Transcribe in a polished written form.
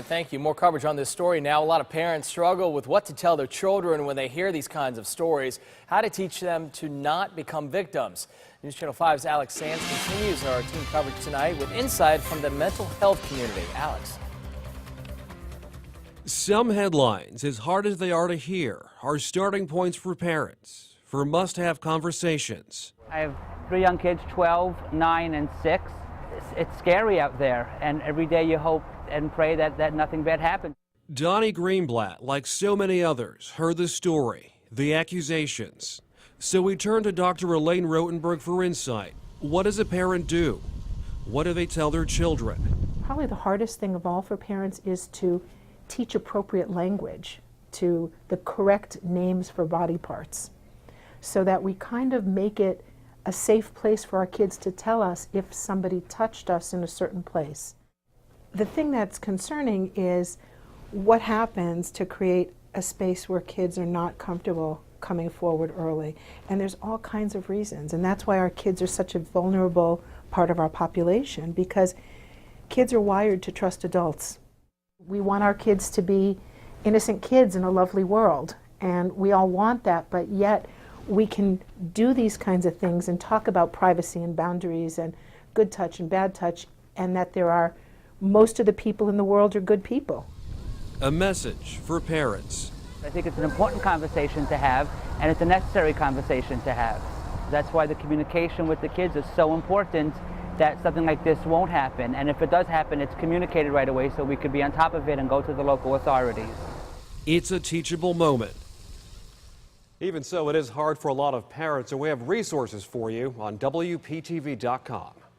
Thank you. More coverage on this story now. A lot of parents struggle with what to tell their children when they hear these kinds of stories, how to teach them to not become victims. News Channel 5's Alex Sanz continues our team coverage tonight with insight from the mental health community. Alex. Some headlines, as hard as they are to hear, are starting points for parents for must-have conversations. I have 3 young kids, 12, 9, and 6. It's scary out there, and every day you hope and pray that nothing bad happens. Donnie Greenblatt, like so many others, heard the story, the accusations. So we turned to Dr. Elaine Rotenberg for insight. What does a parent do? What do they tell their children? Probably the hardest thing of all for parents is to teach appropriate language, to the correct names for body parts, so that we kind of make it a safe place for our kids to tell us if somebody touched us in a certain place. The thing that's concerning is what happens to create a space where kids are not comfortable coming forward early. And there's all kinds of reasons, and that's why our kids are such a vulnerable part of our population, because kids are wired to trust adults. We want our kids to be innocent kids in a lovely world, and we all want that, but yet we can do these kinds of things and talk about privacy and boundaries and good touch and bad touch, and that most of the people in the world are good people. A message for parents. I think it's an important conversation to have, and it's a necessary conversation to have. That's why the communication with the kids is so important, that something like this won't happen. And if it does happen, it's communicated right away so we could be on top of it and go to the local authorities. It's a teachable moment. Even so, it is hard for a lot of parents, and we have resources for you on WPTV.com.